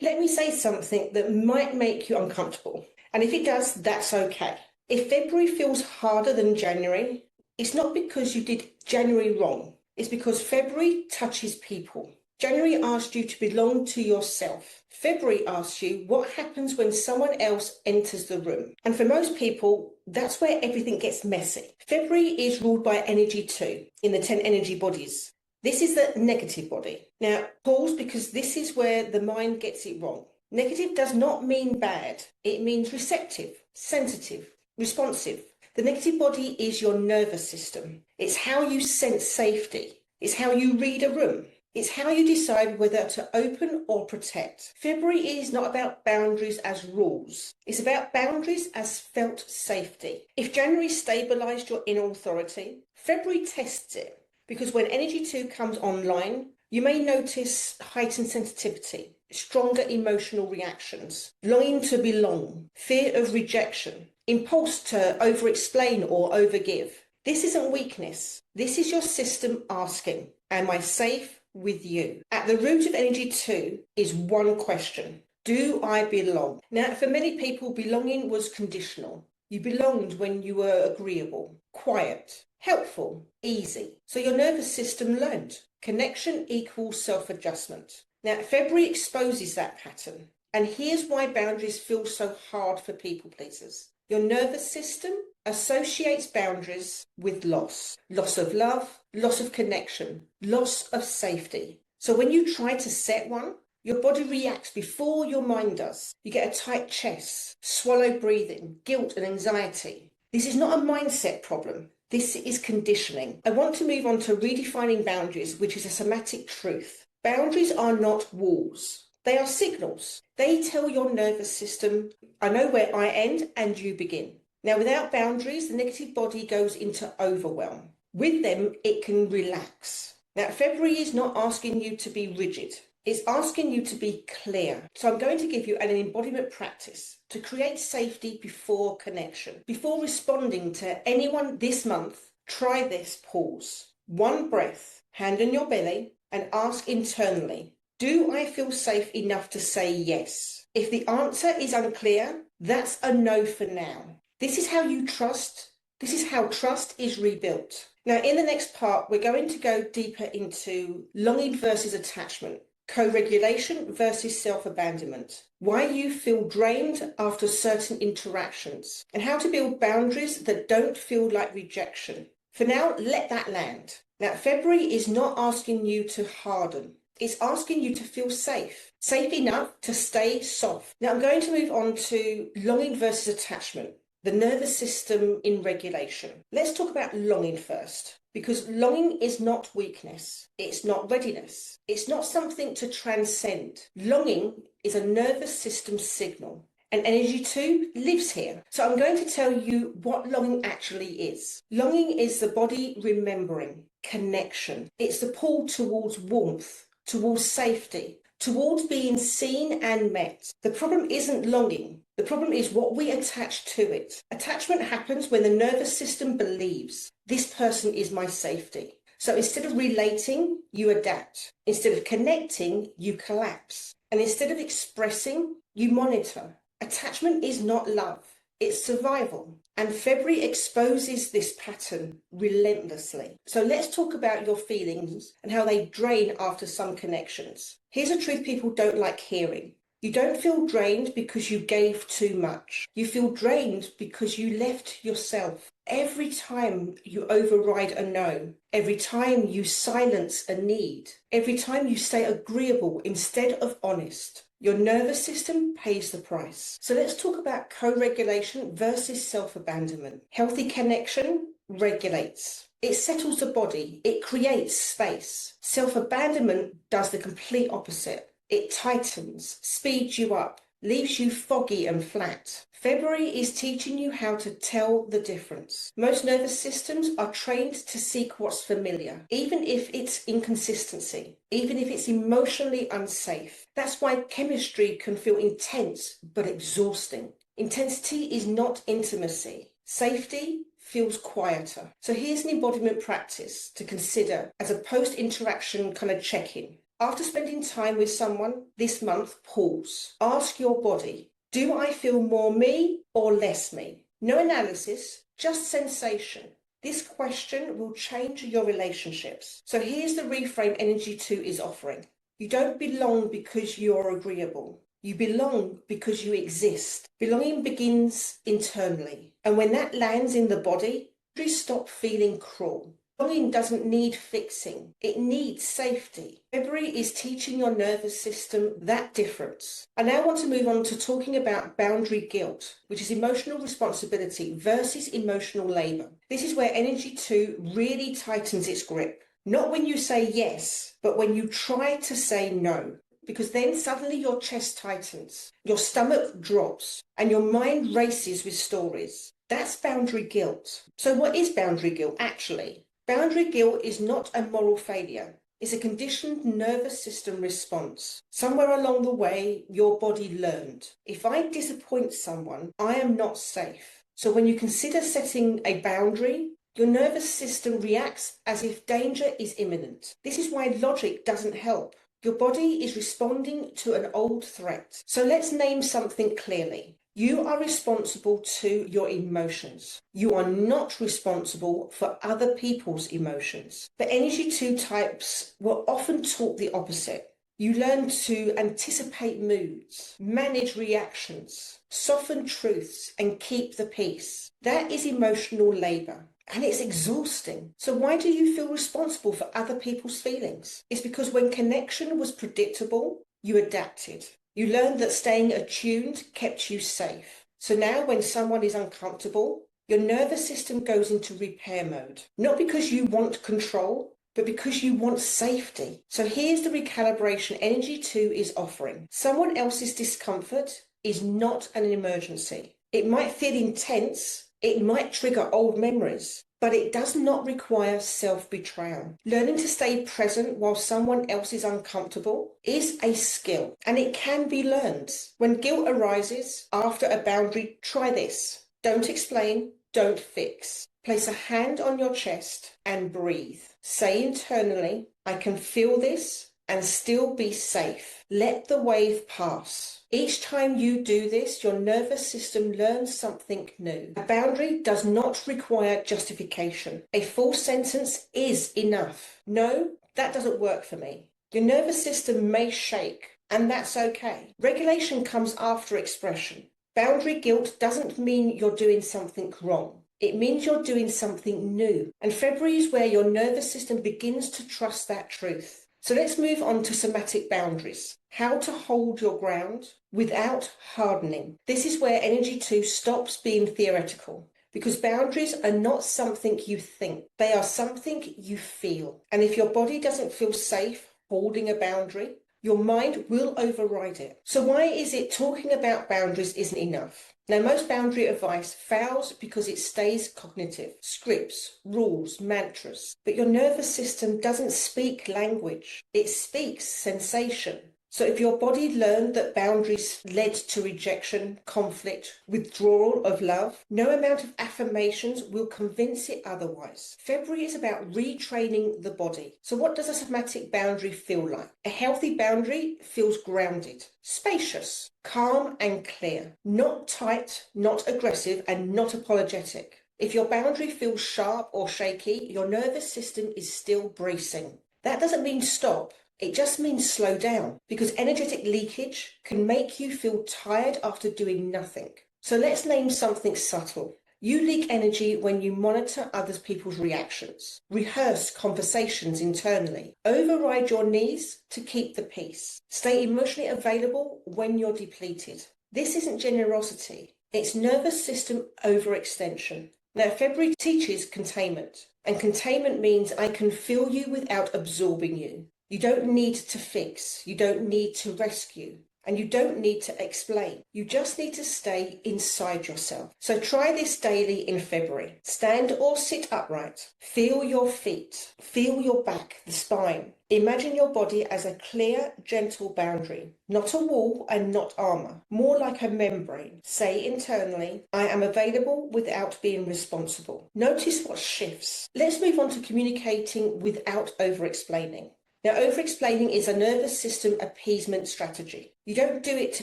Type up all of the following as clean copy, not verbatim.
Let me say something that might make you uncomfortable. And if it does, that's okay. If February feels harder than January, it's not because you did January wrong. It's because February touches people. January asked you to belong to yourself. February asks you what happens when someone else enters the room. And for most people, that's where everything gets messy. February is ruled by energy 2 in the 10 energy bodies. This is the negative body. Now, pause, because this is where the mind gets it wrong. Negative does not mean bad. It means receptive, sensitive, responsive. The negative body is your nervous system. It's how you sense safety. It's how you read a room. It's how you decide whether to open or protect. February is not about boundaries as rules. It's about boundaries as felt safety. If January stabilised your inner authority, February tests it. Because when energy 2 comes online, you may notice heightened sensitivity, stronger emotional reactions, longing to belong, fear of rejection, impulse to over-explain or overgive. This isn't weakness. This is your system asking, am I safe with you? At the root of energy 2 is one question. Do I belong? Now, for many people, belonging was conditional. You belonged when you were agreeable, quiet, helpful, easy. So your nervous system learned. Connection equals self-adjustment. Now, February exposes that pattern. And here's why boundaries feel so hard for people pleasers. Your nervous system associates boundaries with loss. Loss of love, loss of connection, loss of safety. So when you try to set one, your body reacts before your mind does. You get a tight chest, swallow breathing, guilt and anxiety. This is not a mindset problem. This is conditioning. I want to move on to redefining boundaries, which is a somatic truth. Boundaries are not walls. They are signals. They tell your nervous system, I know where I end and you begin. Now, without boundaries, the negative body goes into overwhelm. With them, it can relax. Now, February is not asking you to be rigid. It's asking you to be clear. So I'm going to give you an embodiment practice to create safety before connection. Before responding to anyone this month, try this pause. One breath, hand on your belly, and ask internally, do I feel safe enough to say yes? If the answer is unclear, that's a no for now. This is how you trust. This is how trust is rebuilt. Now, in the next part, we're going to go deeper into longing versus attachment, co-regulation versus self-abandonment, why you feel drained after certain interactions, and how to build boundaries that don't feel like rejection. For now, let that land. Now, February is not asking you to harden. It's asking you to feel safe, safe enough to stay soft. Now, I'm going to move on to longing versus attachment, the nervous system in regulation. Let's talk about longing first, because longing is not weakness. It's not readiness. It's not something to transcend. Longing is a nervous system signal. And energy 2 lives here. So I'm going to tell you what longing actually is. Longing is the body remembering, connection. It's the pull towards warmth, towards safety, towards being seen and met. The problem isn't longing. The problem is what we attach to it. Attachment happens when the nervous system believes, this person is my safety. So instead of relating, you adapt. Instead of connecting, you collapse. And instead of expressing, you monitor. Attachment is not love, it's survival. And February exposes this pattern relentlessly. So let's talk about your feelings and how they drain after some connections. Here's a truth people don't like hearing. You don't feel drained because you gave too much. You feel drained because you left yourself. Every time you override a no, every time you silence a need, every time you stay agreeable instead of honest, your nervous system pays the price. So let's talk about co-regulation versus self-abandonment. Healthy connection regulates. It settles the body. It creates space. Self-abandonment does the complete opposite. It tightens, speeds you up, leaves you foggy and flat. February is teaching you how to tell the difference. Most nervous systems are trained to seek what's familiar, even if it's inconsistency, even if it's emotionally unsafe. That's why chemistry can feel intense but exhausting. Intensity is not intimacy. Safety feels quieter. So here's an embodiment practice to consider as a post-interaction kind of check-in. After spending time with someone this month, pause. Ask your body, do I feel more me or less me? No analysis, just sensation. This question will change your relationships. So here's the reframe Energy 2 is offering. You don't belong because you're agreeable. You belong because you exist. Belonging begins internally. And when that lands in the body, you stop feeling cruel. Belonging doesn't need fixing. It needs safety. February is teaching your nervous system that difference. I now want to move on to talking about boundary guilt, which is emotional responsibility versus emotional labor. This is where Energy 2 really tightens its grip. Not when you say yes, but when you try to say no. Because then suddenly your chest tightens, your stomach drops, and your mind races with stories. That's boundary guilt. So what is boundary guilt actually? Boundary guilt is not a moral failure. It's a conditioned nervous system response. Somewhere along the way, your body learned, if I disappoint someone, I am not safe. So when you consider setting a boundary, your nervous system reacts as if danger is imminent. This is why logic doesn't help. Your body is responding to an old threat. So let's name something clearly. You are responsible to your emotions. You are not responsible for other people's emotions. But Energy 2 types were often taught the opposite. You learn to anticipate moods, manage reactions, soften truths, and keep the peace. That is emotional labor. And it's exhausting. So why do you feel responsible for other people's feelings? It's because when connection was predictable, you adapted. You learned that staying attuned kept you safe. So now when someone is uncomfortable, your nervous system goes into repair mode. Not because you want control, but because you want safety. So here's the recalibration Energy 2 is offering. Someone else's discomfort is not an emergency. It might feel intense, it might trigger old memories, but it does not require self-betrayal. Learning to stay present while someone else is uncomfortable is a skill, and it can be learned. When guilt arises after a boundary, try this. Don't explain, don't fix. Place a hand on your chest and breathe. Say internally, I can feel this and still be safe. Let the wave pass. Each time you do this, your nervous system learns something new. A boundary does not require justification. A full sentence is enough. No, that doesn't work for me. Your nervous system may shake, and that's okay. Regulation comes after expression. Boundary guilt doesn't mean you're doing something wrong. It means you're doing something new. And February is where your nervous system begins to trust that truth. So let's move on to somatic boundaries. How to hold your ground without hardening. This is where Energy 2 stops being theoretical, because boundaries are not something you think. They are something you feel. And if your body doesn't feel safe holding a boundary, your mind will override it. So why is it talking about boundaries isn't enough? Now, most boundary advice fails because it stays cognitive. Scripts, rules, mantras. But your nervous system doesn't speak language. It speaks sensation. So if your body learned that boundaries led to rejection, conflict, withdrawal of love, no amount of affirmations will convince it otherwise. February is about retraining the body. So what does a somatic boundary feel like? A healthy boundary feels grounded, spacious, calm and clear, not tight, not aggressive, and not apologetic. If your boundary feels sharp or shaky, your nervous system is still bracing. That doesn't mean stop. It just means slow down, because energetic leakage can make you feel tired after doing nothing. So let's name something subtle. You leak energy when you monitor other people's reactions, rehearse conversations internally, override your needs to keep the peace, stay emotionally available when you're depleted. This isn't generosity, it's nervous system overextension. Now, February teaches containment, and containment means I can feel you without absorbing you. You don't need to fix, you don't need to rescue, and you don't need to explain. You just need to stay inside yourself. So try this daily in February. Stand or sit upright. Feel your feet. Feel your back, the spine. Imagine your body as a clear, gentle boundary. Not a wall and not armor. More like a membrane. Say internally, I am available without being responsible. Notice what shifts. Let's move on to communicating without over-explaining. Now, over-explaining is a nervous system appeasement strategy. You don't do it to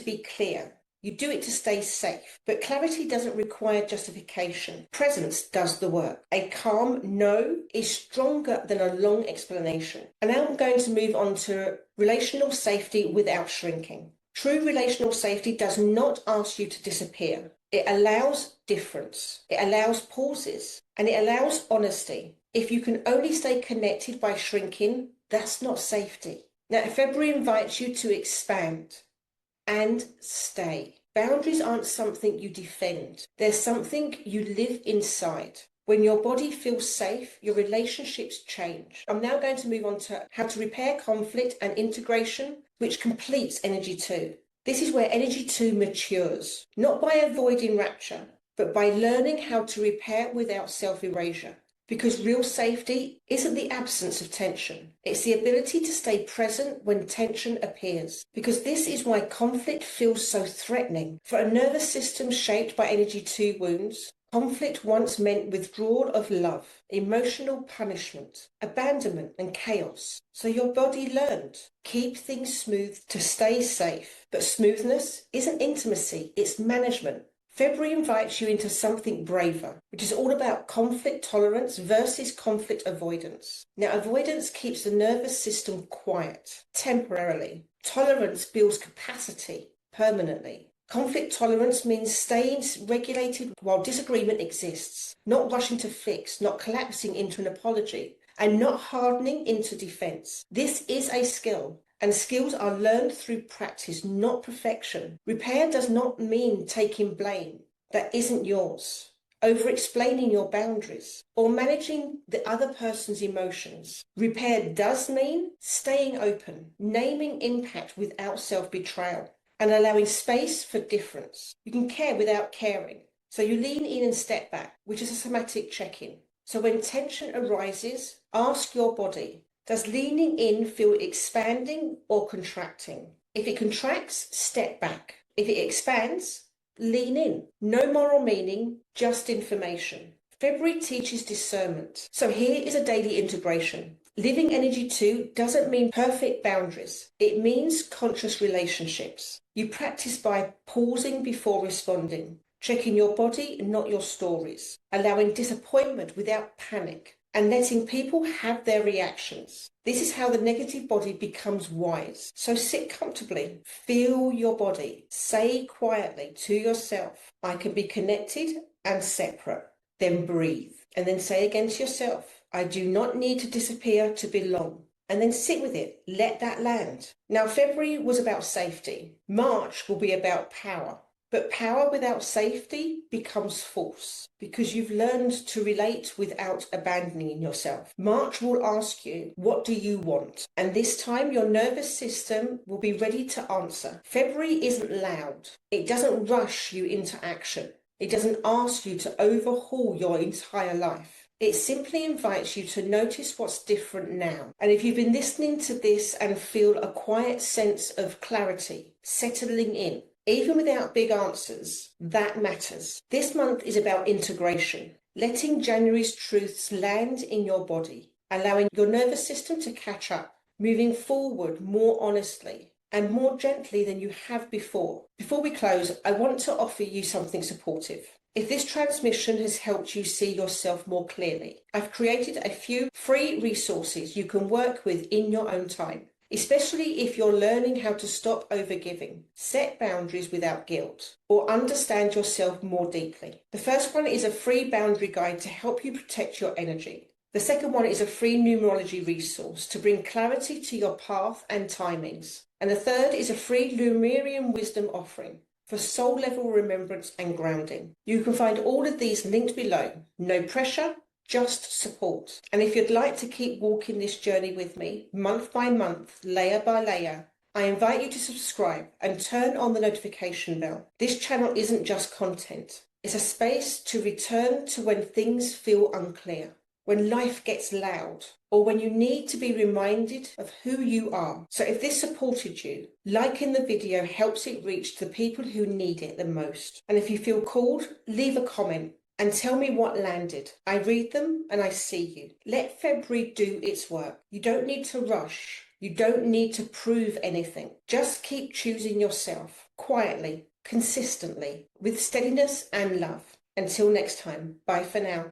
be clear. You do it to stay safe. But clarity doesn't require justification. Presence does the work. A calm no is stronger than a long explanation. And now I'm going to move on to relational safety without shrinking. True relational safety does not ask you to disappear. It allows difference. It allows pauses. And it allows honesty. If you can only stay connected by shrinking, that's not safety. Now, February invites you to expand and stay. Boundaries aren't something you defend. They're something you live inside. When your body feels safe, your relationships change. I'm now going to move on to how to repair conflict and integration, which completes Energy 2. This is where Energy 2 matures, not by avoiding rapture, but by learning how to repair without self-erasure. Because real safety isn't the absence of tension. It's the ability to stay present when tension appears. Because this is why conflict feels so threatening. For a nervous system shaped by Energy 2 wounds, conflict once meant withdrawal of love, emotional punishment, abandonment, and chaos. So your body learned, keep things smooth to stay safe. But smoothness isn't intimacy, it's management. February invites you into something braver, which is all about conflict tolerance versus conflict avoidance. Now, avoidance keeps the nervous system quiet, temporarily. Tolerance builds capacity, permanently. Conflict tolerance means staying regulated while disagreement exists, not rushing to fix, not collapsing into an apology, and not hardening into defense. This is a skill. And skills are learned through practice, not perfection. Repair does not mean taking blame that isn't yours, over-explaining your boundaries, or managing the other person's emotions. Repair does mean staying open, naming impact without self-betrayal, and allowing space for difference. You can care without caring. So you lean in and step back, which is a somatic check-in. So when tension arises, ask your body, does leaning in feel expanding or contracting? If it contracts, step back. If it expands, lean in. No moral meaning, just information. February teaches discernment. So here is a daily integration. Living Energy 2 doesn't mean perfect boundaries. It means conscious relationships. You practice by pausing before responding, checking your body, not your stories, allowing disappointment without panic, and letting people have their reactions. This is how the negative body becomes wise. So sit comfortably, feel your body, say quietly to yourself, I can be connected and separate. Then breathe, and then say again to yourself, I do not need to disappear to belong. And then sit with it, let that land. Now, February was about safety. March will be about power. But power without safety becomes false because you've learned to relate without abandoning yourself. March will ask you, what do you want? And this time your nervous system will be ready to answer. February isn't loud. It doesn't rush you into action. It doesn't ask you to overhaul your entire life. It simply invites you to notice what's different now. And if you've been listening to this and feel a quiet sense of clarity, settling in, even without big answers, that matters. This month is about integration, letting January's truths land in your body, allowing your nervous system to catch up, moving forward more honestly and more gently than you have before. Before we close, I want to offer you something supportive. If this transmission has helped you see yourself more clearly, I've created a few free resources you can work with in your own time. Especially if you're learning how to stop overgiving, set boundaries without guilt, or understand yourself more deeply. The first one is a free boundary guide to help you protect your energy. The second one is a free numerology resource to bring clarity to your path and timings. And the third is a free Lemurian wisdom offering for soul-level remembrance and grounding. You can find all of these linked below. No pressure, just support. And if you'd like to keep walking this journey with me, month by month, layer by layer, I invite you to subscribe and turn on the notification bell. This channel isn't just content. It's a space to return to when things feel unclear, when life gets loud, or when you need to be reminded of who you are. So if this supported you, liking the video helps it reach the people who need it the most. And if you feel called, leave a comment and tell me what landed. I read them and I see you. Let February do its work. You don't need to rush. You don't need to prove anything. Just keep choosing yourself quietly, consistently, with steadiness and love. Until next time, bye for now.